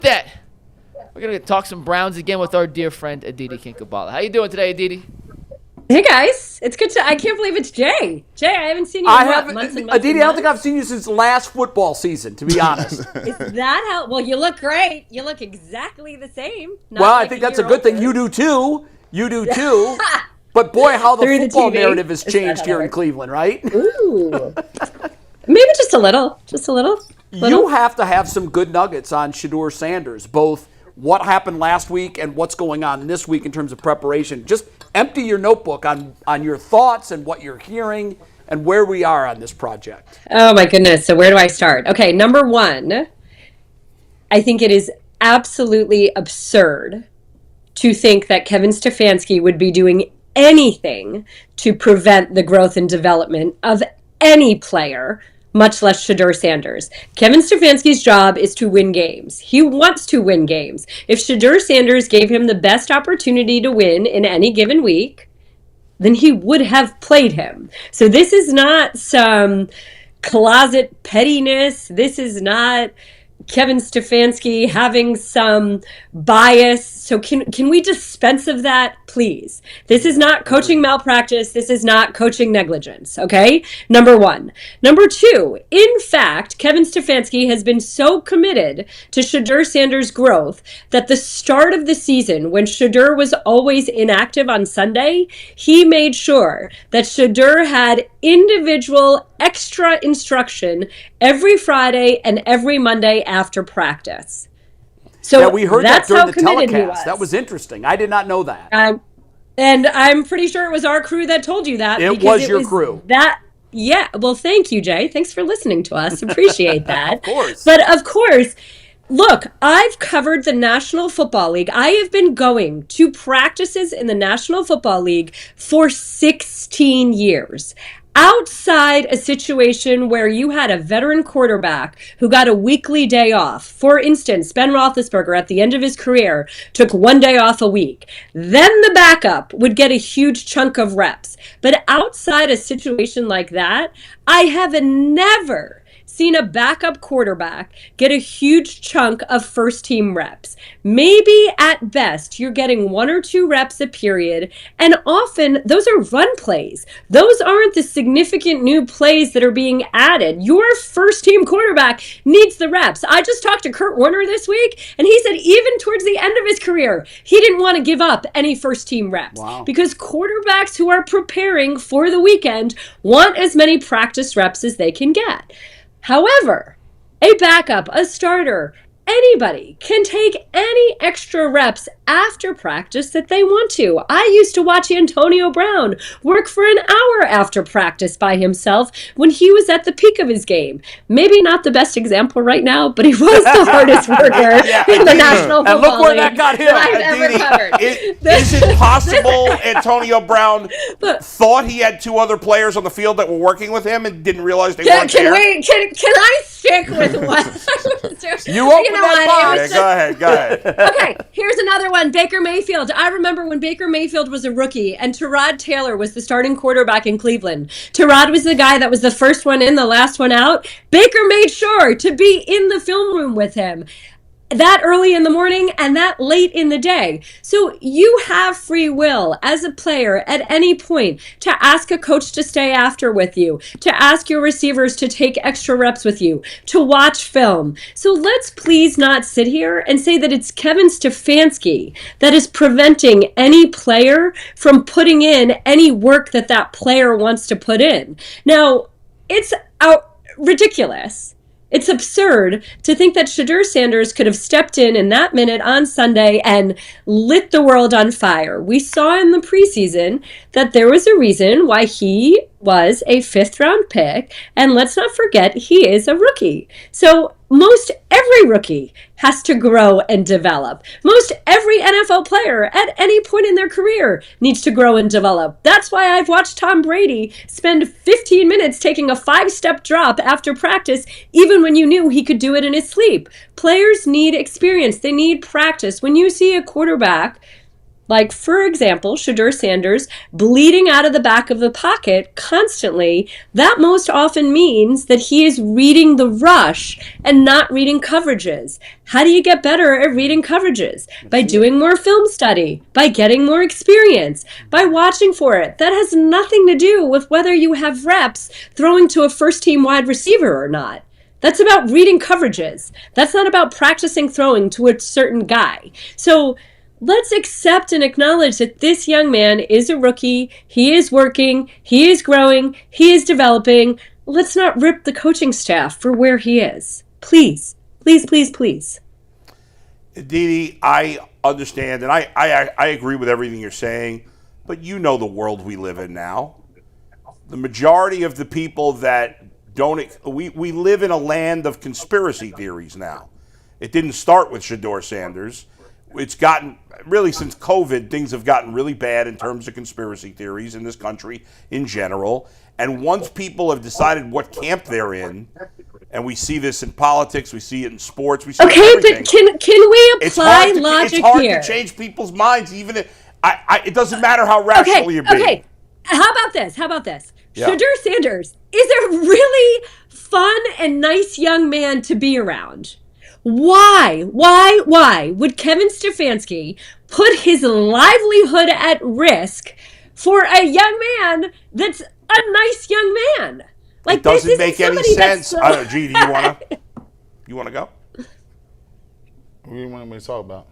that, we're going to talk some Browns again with our dear friend Aditi Kinkhabwala. How you doing today, Aditi? Hey guys, it's good to. I can't believe it's Jay. Jay, I haven't seen you in months and months. Aditi, I don't think I've seen you since last football season, to be honest. Is that how? Well, you look great. You look exactly the same. Well, I think that's a good thing. You do too. But boy, how the football narrative has changed here in Cleveland, right? Ooh. Maybe just a little. You have to have some good nuggets on Shedeur Sanders, both what happened last week and what's going on this week in terms of preparation. Just empty your notebook on your thoughts and what you're hearing and where we are on this project. Oh my goodness. So where do I start? Okay, number one, I think it is absolutely absurd to think that Kevin Stefanski would be doing anything to prevent the growth and development of any player, much less Shedeur Sanders. Kevin Stefanski's job is to win games. He wants to win games. If Shedeur Sanders gave him the best opportunity to win in any given week, then he would have played him. So this is not some closet pettiness. This is not Kevin Stefanski having some bias. So can we dispense of that, please? This is not coaching malpractice. This is not coaching negligence, okay? Number one. Number two, in fact, Kevin Stefanski has been so committed to Shedeur Sanders' growth that the start of the season, when Shedeur was always inactive on Sunday, he made sure that Shedeur had individual extra instruction every Friday and every Monday after practice. So yeah, we heard that during the telecast. That was interesting. I did not know that. And I'm pretty sure it was our crew that told you that. It was your crew. Yeah. Well, thank you, Jay. Thanks for listening to us. Appreciate that. Of course. But of course, look, I've covered the National Football League. I have been going to practices in the National Football League for 16 years. Outside a situation where you had a veteran quarterback who got a weekly day off. For instance, Ben Roethlisberger at the end of his career took one day off a week. Then the backup would get a huge chunk of reps. But outside a situation like that, I have never seen a backup quarterback get a huge chunk of first team reps. Maybe at best you're getting 1 or 2 reps a period, and often those are run plays. Those aren't the significant new plays that are being added. Your first team quarterback needs the reps. I just talked to Kurt Warner this week, and he said even towards the end of his career, he didn't want to give up any first team reps. Wow. Because quarterbacks who are preparing for the weekend want as many practice reps as they can get. However, a backup, a starter, anybody can take any extra reps after practice that they want to. I used to watch Antonio Brown work for an hour after practice by himself when he was at the peak of his game. Maybe not the best example right now, but he was the hardest worker in the National Football League. And look where that got him. I've ever covered. Is it possible Antonio Brown thought he had 2 other players on the field that were working with him and didn't realize they weren't there? Can I stick with what I was doing? You open that box. Go ahead. Okay, here's another one. Baker Mayfield. I remember when Baker Mayfield was a rookie and Tyrod Taylor was the starting quarterback in Cleveland. Tyrod was the guy that was the first one in, the last one out. Baker made sure to be in the film room with him that early in the morning and that late in the day. So you have free will as a player at any point to ask a coach to stay after with you, to ask your receivers to take extra reps with you, to watch film. So let's please not sit here and say that it's Kevin Stefanski that is preventing any player from putting in any work that that player wants to put in. Now, it's ridiculous. It's absurd to think that Shedeur Sanders could have stepped in that minute on Sunday and lit the world on fire. We saw in the preseason that there was a reason why he was a 5th-round pick, and let's not forget he is a rookie. So most every rookie has to grow and develop. Most every NFL player at any point in their career needs to grow and develop. That's why I've watched Tom Brady spend 15 minutes taking a 5-step drop after practice, even when you knew he could do it in his sleep. Players need experience. They need practice. When you see a quarterback like, for example, Shedeur Sanders bleeding out of the back of the pocket constantly, that most often means that he is reading the rush and not reading coverages. How do you get better at reading coverages? By doing more film study, by getting more experience, by watching for it. That has nothing to do with whether you have reps throwing to a first-team wide receiver or not. That's about reading coverages. That's not about practicing throwing to a certain guy. So let's accept and acknowledge that this young man is a rookie. He is working. He is growing. He is developing. Let's not rip the coaching staff for where he is. Please, please, please, please. Aditi, I understand, and I agree with everything you're saying, but you know the world we live in now. The majority of the people that we live in a land of conspiracy theories now. It didn't start with Shedeur Sanders. It's gotten, really since COVID, things have gotten really bad in terms of conspiracy theories in this country in general. And once people have decided what camp they're in, and we see this in politics, we see it in sports, we see it in everything. But can we apply logic here? It's hard to change people's minds, even if, it doesn't matter how rational you're being. Okay, how about this? Yeah. Shedeur Sanders is a really fun and nice young man to be around. Why would Kevin Stefanski put his livelihood at risk for a young man that's a nice young man? Like, it doesn't make any sense. I don't know, G, do you want to go? What do you want me to talk about?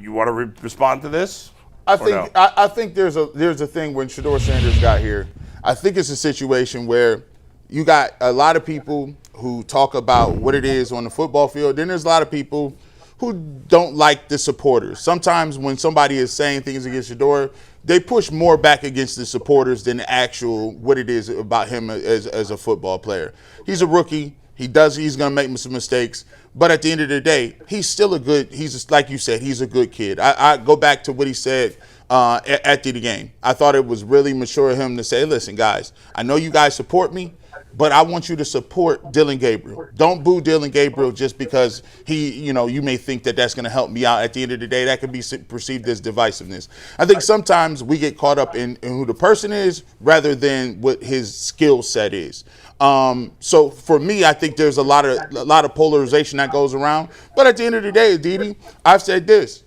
You want to respond to this? I think there's a thing when Shedeur Sanders got here. I think it's a situation where you got a lot of people who talk about what it is on the football field. Then there's a lot of people who don't like the supporters. Sometimes when somebody is saying things against Shedeur, they push more back against the supporters than the actual what it is about him as a football player. He's a rookie. He's going to make some mistakes. But at the end of the day, he's still like you said, he's a good kid. I go back to what he said at the game. I thought it was really mature of him to say, listen, guys, I know you guys support me, but I want you to support Dillon Gabriel. Don't boo Dillon Gabriel just because you may think that that's going to help me out. At the end of the day, that could be perceived as divisiveness. I think sometimes we get caught up in who the person is rather than what his skill set is. So for me, I think there's a lot of polarization that goes around. But at the end of the day, Aditi, I've said this: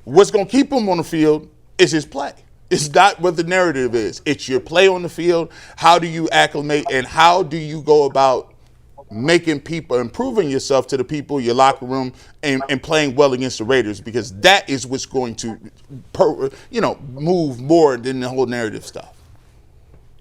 what's going to keep him on the field is his play. It's not what the narrative is. It's your play on the field. How do you acclimate, and how do you go about making people, improving yourself to the people, your locker room, and playing well against the Raiders? Because that is what's going to, move more than the whole narrative stuff.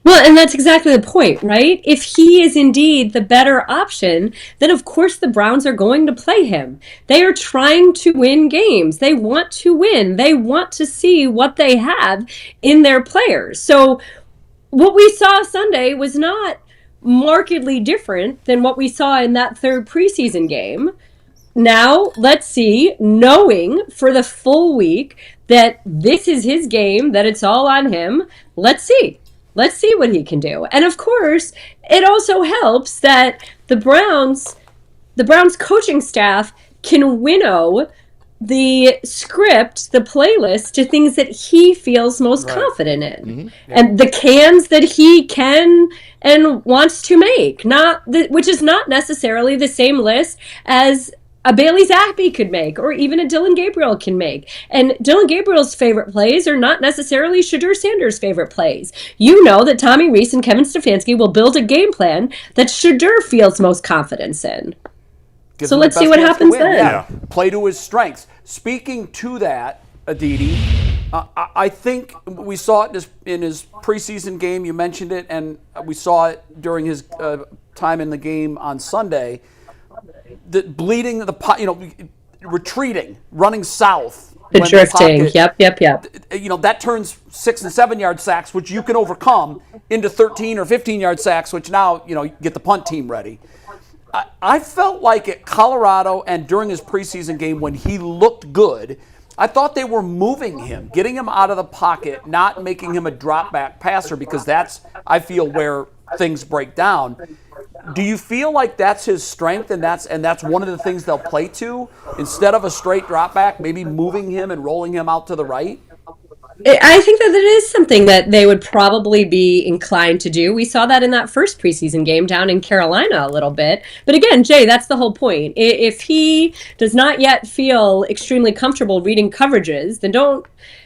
Well, and that's exactly the point, right? If he is indeed the better option, then of course the Browns are going to play him. They are trying to win games. They want to win. They want to see what they have in their players. So what we saw Sunday was not markedly different than what we saw in that third preseason game. Now, let's see, knowing for the full week that this is his game, that it's all on him, let's see. Let's see what he can do. And of course, it also helps that the Browns coaching staff can winnow the script, the playlist, to things that he feels most confident in. Mm-hmm. Yeah. And the cans that he can and wants to make, which is not necessarily the same list as a Bailey Zappi could make, or even a Dillon Gabriel can make. And Dillon Gabriel's favorite plays are not necessarily Shedeur Sanders' favorite plays. You know that Tommy Rees and Kevin Stefanski will build a game plan that Shedeur feels most confidence in. So let's see what happens then. Yeah. Play to his strengths. Speaking to that, Aditi, I think we saw it in his preseason game. You mentioned it, and we saw it during his time in the game on Sunday. The bleeding, retreating, running south. The drifting, yep. That turns 6 and 7 yard sacks, which you can overcome, into 13 or 15 yard sacks, which now, you get the punt team ready. I felt like at Colorado and during his preseason game when he looked good, I thought they were moving him, getting him out of the pocket, not making him a drop back passer, because that's, I feel, where things break down. Do you feel like that's his strength, and that's one of the things they'll play to, instead of a straight drop back, maybe moving him and rolling him out to the right? I think that it is something that they would probably be inclined to do. We saw that in that first preseason game down in Carolina a little bit. But again, Jay, that's the whole point. If he does not yet feel extremely comfortable reading coverages, then don't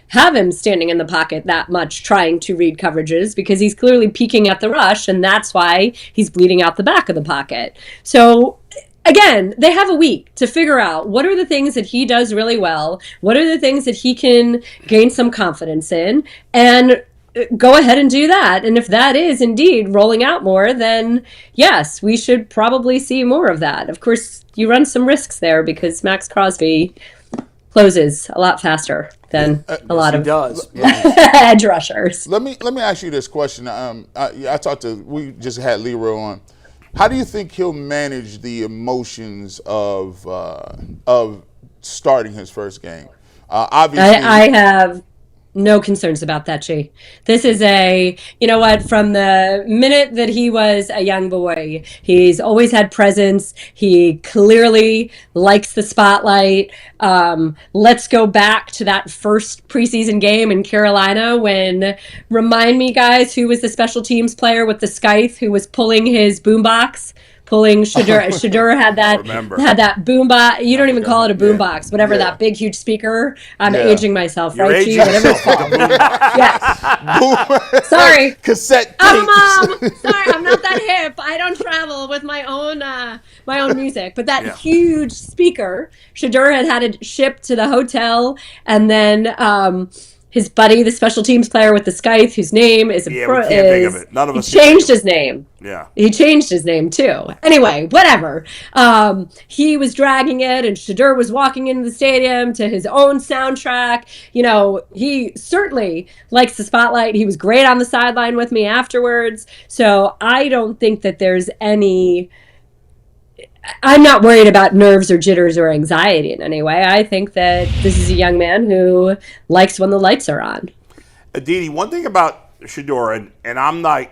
have him standing in the pocket that much trying to read coverages, because he's clearly peeking at the rush, and that's why he's bleeding out the back of the pocket. So again, they have a week to figure out what are the things that he does really well, what are the things that he can gain some confidence in, and go ahead and do that. And if that is indeed rolling out more, then yes, we should probably see more of that. Of course, you run some risks there because Max Crosby closes a lot faster than a lot of edge rushers. Let me ask you this question. We just had Leroy on. How do you think he'll manage the emotions of starting his first game? Obviously, I have no concerns about that, Jay. This is from the minute that he was a young boy, he's always had presence. He clearly likes the spotlight. Let's go back to that first preseason game in Carolina remind me, guys, who was the special teams player with the scythe who was pulling his boombox? Shedeur had that boombox. You don't even call it a boombox, whatever, that big, huge speaker. I'm aging myself, You're right? aging Whatever it's yourself called. with a Yes. Sorry. Cassette I'm a tapes. mom. Sorry, I'm not that hip. I don't travel with my own music. But that huge speaker, Shedeur had it shipped to the hotel, and then his buddy, the special teams player with the scythe, whose name is we can't think of it. None of us changed his name. Yeah. He changed his name too. Anyway, whatever. He was dragging it, and Shedeur was walking into the stadium to his own soundtrack. He certainly likes the spotlight. He was great on the sideline with me afterwards. So I don't think that there's I'm not worried about nerves or jitters or anxiety in any way. I think that this is a young man who likes when the lights are on. Aditi, one thing about Shedeur, and I'm not,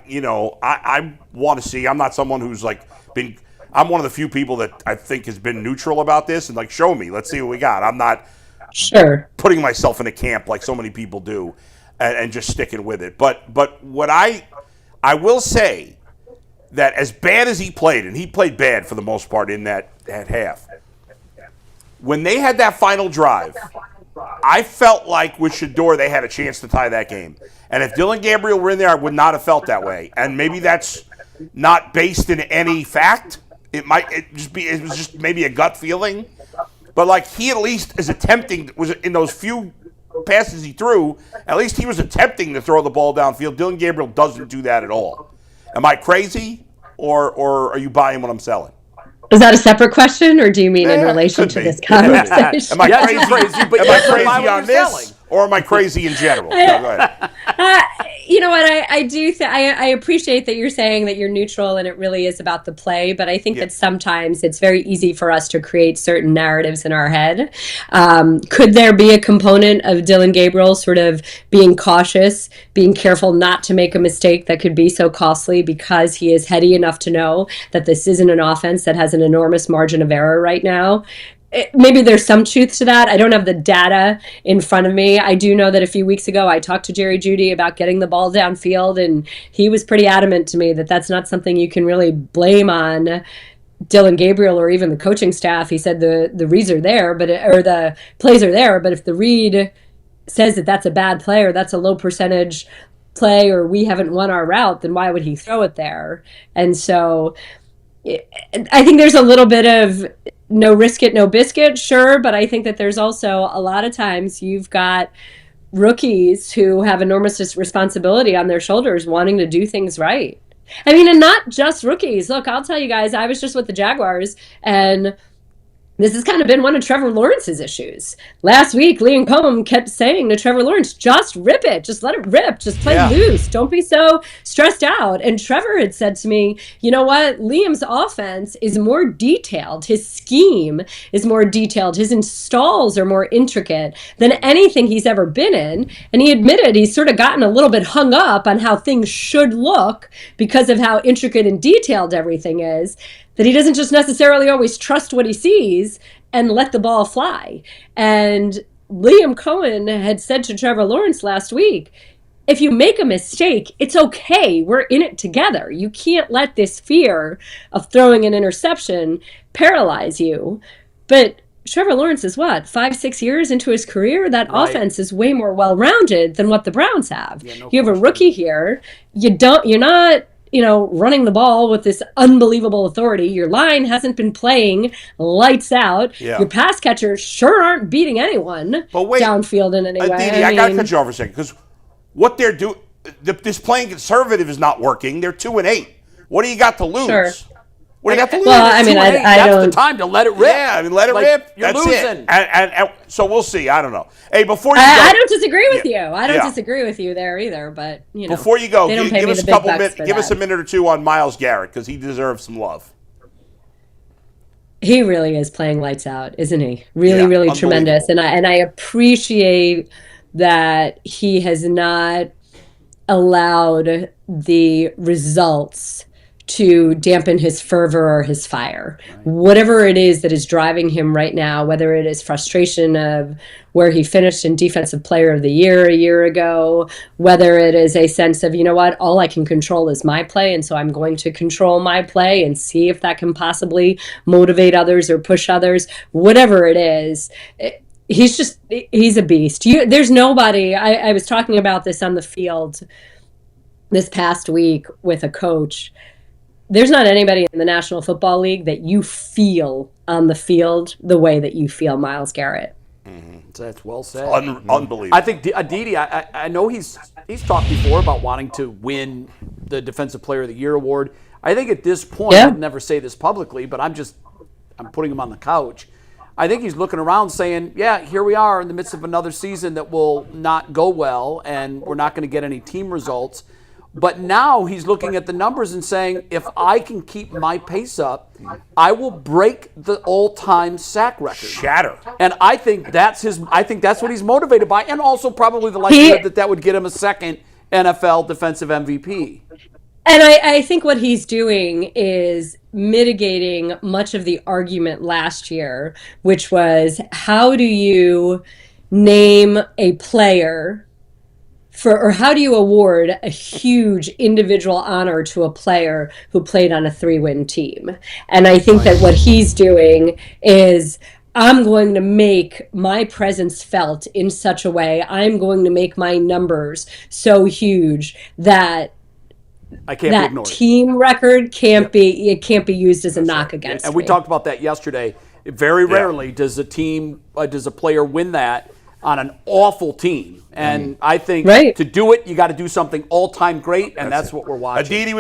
I want to see, I'm not someone who's I'm one of the few people that I think has been neutral about this and show me, let's see what we got. I'm not putting myself in a camp like so many people do and just sticking with it. But what I will say, that as bad as he played, and he played bad for the most part in that half, when they had that final drive, I felt like with Shedeur they had a chance to tie that game. And if Dillon Gabriel were in there, I would not have felt that way. And maybe that's not based in any fact. It was just maybe a gut feeling. But he at least was in those few passes he threw, at least he was attempting to throw the ball downfield. Dillon Gabriel doesn't do that at all. Am I crazy, or are you buying what I'm selling? Is that a separate question, or do you mean in relation to this conversation? Am I crazy on this, or am I crazy in general? No, go ahead. You know what? I appreciate that you're saying that you're neutral and it really is about the play, but I think that sometimes it's very easy for us to create certain narratives in our head. Could there be a component of Dillon Gabriel sort of being cautious, being careful not to make a mistake that could be so costly because he is heady enough to know that this isn't an offense that has an enormous margin of error right now? Maybe there's some truth to that. I don't have the data in front of me. I do know that a few weeks ago I talked to Jerry Jeudy about getting the ball downfield, and he was pretty adamant to me that that's not something you can really blame on Dillon Gabriel or even the coaching staff. He said the reads are there, or the plays are there, but if the read says that that's a bad play or that's a low percentage play or we haven't won our route, then why would he throw it there? And so I think there's a little bit of no risk it, no biscuit, sure, but I think that there's also a lot of times you've got rookies who have enormous responsibility on their shoulders wanting to do things right. I mean, and not just rookies. Look, I'll tell you guys, I was just with the Jaguars, and this has kind of been one of Trevor Lawrence's issues. Last week, Liam Cohen kept saying to Trevor Lawrence, just rip it. Just let it rip. Just play loose. Don't be so stressed out. And Trevor had said to me, you know what? Liam's offense is more detailed. His scheme is more detailed. His installs are more intricate than anything he's ever been in. And he admitted he's sort of gotten a little bit hung up on how things should look because of how intricate and detailed everything is, that he doesn't just necessarily always trust what he sees and let the ball fly. And Liam Cohen had said to Trevor Lawrence last week, if you make a mistake, it's okay. We're in it together. You can't let this fear of throwing an interception paralyze you. But Trevor Lawrence is 5-6 years into his career? That offense is way more well-rounded than what the Browns have. You have a rookie here. You're not, running the ball with this unbelievable authority. Your line hasn't been playing lights out. Yeah. Your pass catchers sure aren't beating anyone downfield in any way. Aditi, I got to cut you off for a second because what they're doing, this playing conservative is not working. They're 2-8. What do you got to lose? Sure. What do you got to lose? Well, I mean, That's the time to let it rip. Yeah, let it rip. You're That's losing. It. And so we'll see. I don't know. Hey, before you go, I don't disagree with you. I don't disagree with you there either. But before you go, they don't pay give me us the a big couple bucks minutes. for Give that. us a minute or two on Myles Garrett because he deserves some love. He really is playing lights out, isn't he? Really tremendous. And I appreciate that he has not allowed the results to dampen his fervor or his fire. Right. Whatever it is that is driving him right now, whether it is frustration of where he finished in Defensive Player of the Year a year ago, whether it is a sense of, all I can control is my play, and so I'm going to control my play and see if that can possibly motivate others or push others, whatever it is. He's a beast. There's nobody, I was talking about this on the field this past week with a coach. There's not anybody in the National Football League that you feel on the field the way that you feel Myles Garrett. Mm-hmm. That's well said. Unbelievable. I think Aditi, I know he's talked before about wanting to win the Defensive Player of the Year award. I think at this point, I'd never say this publicly, but I'm putting him on the couch. I think he's looking around saying, here we are in the midst of another season that will not go well, and we're not going to get any team results. But now he's looking at the numbers and saying, if I can keep my pace up, I will break the all-time sack record. Shatter. And I think that's what he's motivated by, and also probably the likelihood that would get him a second NFL defensive MVP. And I think what he's doing is mitigating much of the argument last year, which was, how do you name a player or how do you award a huge individual honor to a player who played on a 3-win team? And I think that what he's doing is, I'm going to make my presence felt in such a way, I'm going to make my numbers so huge that that team record can't be used as a knock against me. And we talked about that yesterday. Very rarely does a player win that on an awful team. And I think to do it, you got to do something all-time great, and that's what we're watching. Aditi,